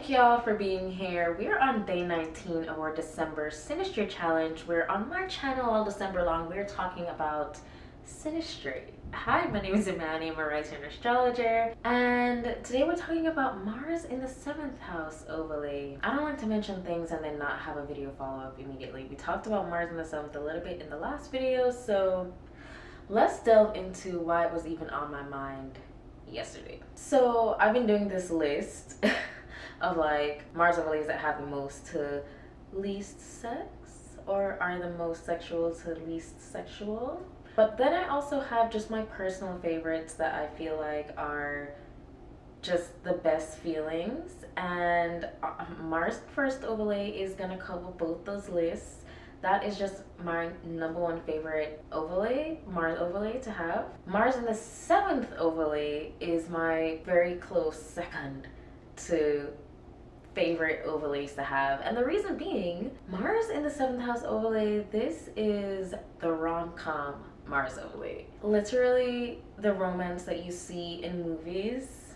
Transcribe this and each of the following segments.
Thank y'all for being here. We're on day 19 of our December synastry challenge. We're on my channel all December long. We're talking about synastry. Hi, my name is Imani. I'm a writer and astrologer. And today we're talking about Mars in the 7th house overlay. I don't like to mention things and then not have a video follow-up immediately. We talked about Mars in the 7th a little bit in the last video, so let's delve into why it was even on my mind yesterday. So I've been doing this list of like Mars overlays that have the most to least sex, or are the most sexual to least sexual. But then I also have just my personal favorites that I feel like are just the best feelings, and Mars first overlay is gonna cover both those lists. That is just my #1 favorite overlay, Mars overlay to have. Mars in the 7th overlay is my very close second to favorite overlays to have. And the reason being, Mars in the 7th house overlay, this is the rom-com Mars overlay. Literally the romance that you see in movies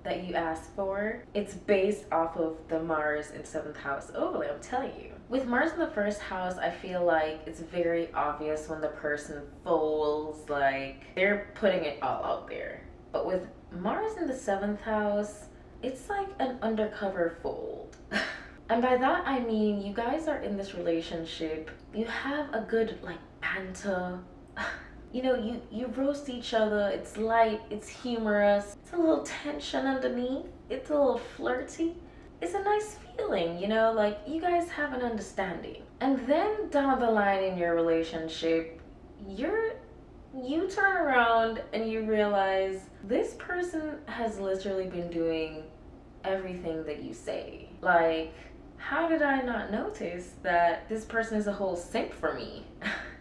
that you ask for. It's based off of the Mars in 7th house overlay, I'm telling you. With Mars in the 1st house, I feel like it's very obvious when the person folds, like they're putting it all out there. But with Mars in the 7th house, it's like an undercover fold. And by that I mean you guys are in this relationship, you have a good like banter. You know, you roast each other, it's light, it's humorous, it's a little tension underneath, it's a little flirty. It's a nice feeling, you know, like you guys have an understanding. And then down the line in your relationship, you turn around and you realize this person has literally been doing everything that you say. Like, how did I not notice that this person is a whole simp for me?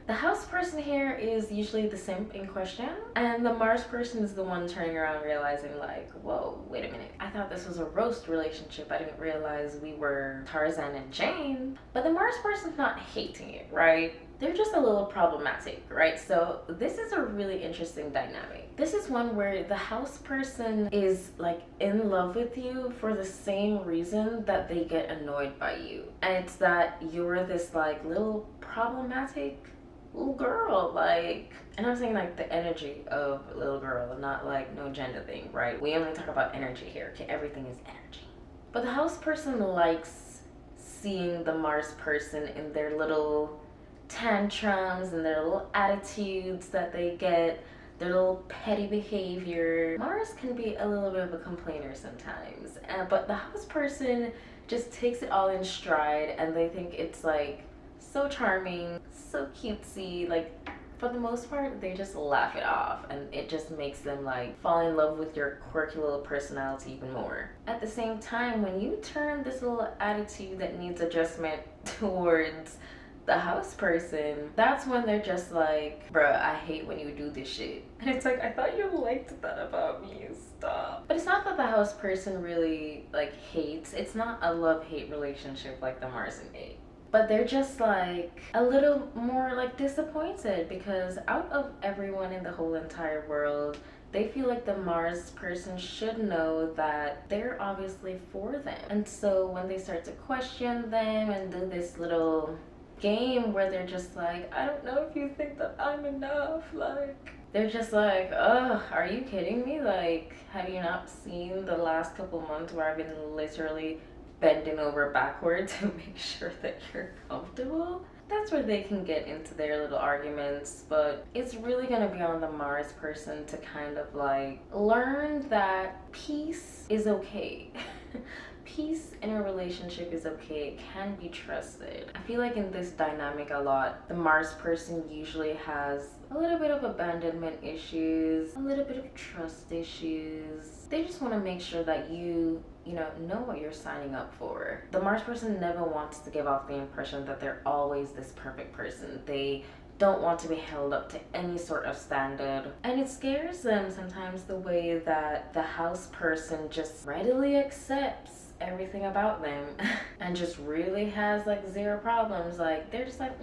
The house person here is usually the simp in question, and the Mars person is the one turning around realizing like, whoa, wait a minute, I thought this was a roast relationship. I didn't realize we were Tarzan and Jane. But the Mars person's not hating it, right? They're just a little problematic, right? So this is a really interesting dynamic. This is one where the house person is like in love with you for the same reason that they get annoyed by you. And it's that you're this like little problematic little girl, like, and I'm saying like the energy of a little girl, not like no gender thing, right? We only talk about energy here, okay? Everything is energy. But the house person likes seeing the Mars person in their little tantrums and their little attitudes that they get, their little petty behavior. Mars can be a little bit of a complainer sometimes, but the house person just takes it all in stride, and they think it's like so charming, so cutesy. Like for the most part, they just laugh it off, and it just makes them like fall in love with your quirky little personality even more. At the same time, when you turn this little attitude that needs adjustment towards the house person, that's when they're just like, bruh, I hate when you do this shit. And it's like, I thought you liked that about me, stop. But it's not that the house person really like hates. It's not a love-hate relationship like the Mars and 8. But they're just like a little more like disappointed because out of everyone in the whole entire world, they feel like the Mars person should know that they're obviously for them. And so when they start to question them and do this little game where they're just like, I don't know if you think that I'm enough, like they're just like, ugh, are you kidding me? Like, have you not seen the last couple months where I've been literally bending over backward to make sure that you're comfortable? That's where they can get into their little arguments. But it's really gonna be on the Mars person to kind of like learn that peace is okay. Peace in a relationship is okay. It can be trusted. I feel like in this dynamic a lot, the Mars person usually has a little bit of abandonment issues, a little bit of trust issues. They just want to make sure that you know what you're signing up for. The Mars person never wants to give off the impression that they're always this perfect person. They don't want to be held up to any sort of standard. And it scares them sometimes the way that the house person just readily accepts everything about them and just really has like zero problems. Like they're just like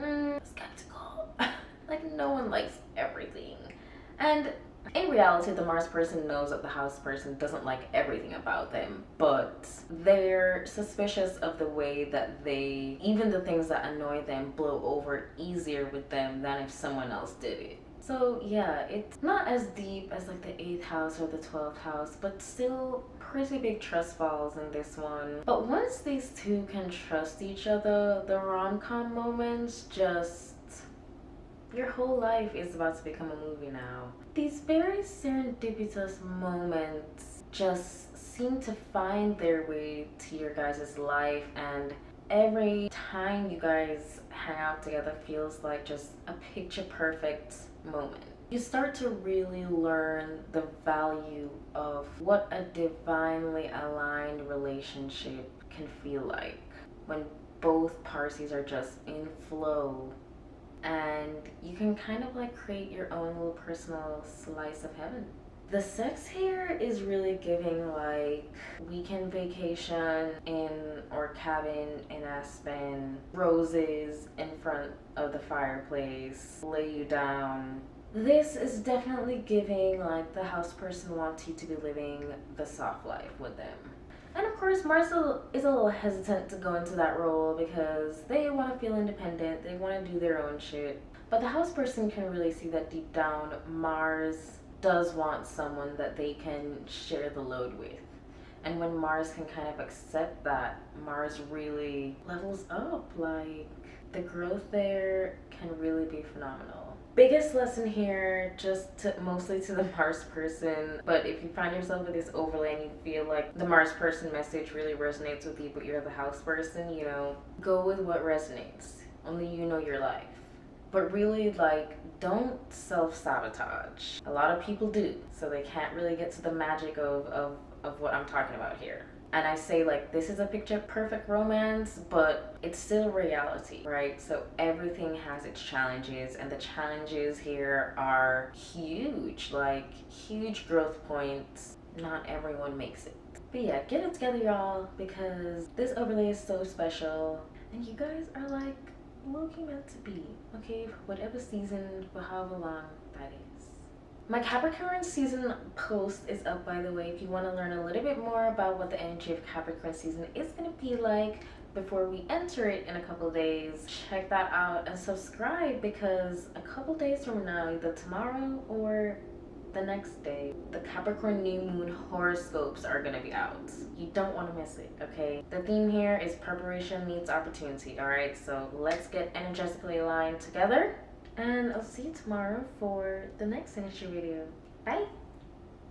skeptical. Like no one likes everything. And In reality, the Mars person knows that the house person doesn't like everything about them, but they're suspicious of the way that even the things that annoy them, blow over easier with them than if someone else did it. So yeah, it's not as deep as like the 8th house or the 12th house, but still pretty big trust falls in this one. But once these two can trust each other, the rom-com moments just, your whole life is about to become a movie now. These very serendipitous moments just seem to find their way to your guys' life, and every time you guys hang out together feels like just a picture perfect moment. You start to really learn the value of what a divinely aligned relationship can feel like when both parties are just in flow, and you can kind of like create your own little personal slice of heaven. The sex here is really giving like weekend vacation in or cabin in Aspen, roses in front of the fireplace, lay you down. This is definitely giving like the house person wants you to be living the soft life with them. And of course, Mars is a little hesitant to go into that role because they want to feel independent, they want to do their own shit. But the house person can really see that deep down, Mars does want someone that they can share the load with. And when Mars can kind of accept that, Mars really levels up. Like, the growth there can really be phenomenal. Biggest lesson here, mostly to the Mars person, but if you find yourself with this overlay and you feel like the Mars person message really resonates with you, but you're the house person, go with what resonates. Only you know your life. But really, like, don't self-sabotage. A lot of people do, so they can't really get to the magic of what I'm talking about here. And I say, like, this is a picture perfect romance, but it's still reality, right? So everything has its challenges, and the challenges here are huge, like huge growth points. Not everyone makes it. But yeah, get it together, y'all, because this overlay is so special, and you guys are like low-key meant to be, okay? For whatever season, for however long that is. My Capricorn season post is up, by the way, if you want to learn a little bit more about what the energy of Capricorn season is going to be like before we enter it in a couple days. Check that out and subscribe, because a couple days from now, either tomorrow or the next day, the Capricorn new moon horoscopes are going to be out. You don't want to miss it, okay? The theme here is preparation meets opportunity, all right? So let's get energetically aligned together. And I'll see you tomorrow for the next synastry video. Bye!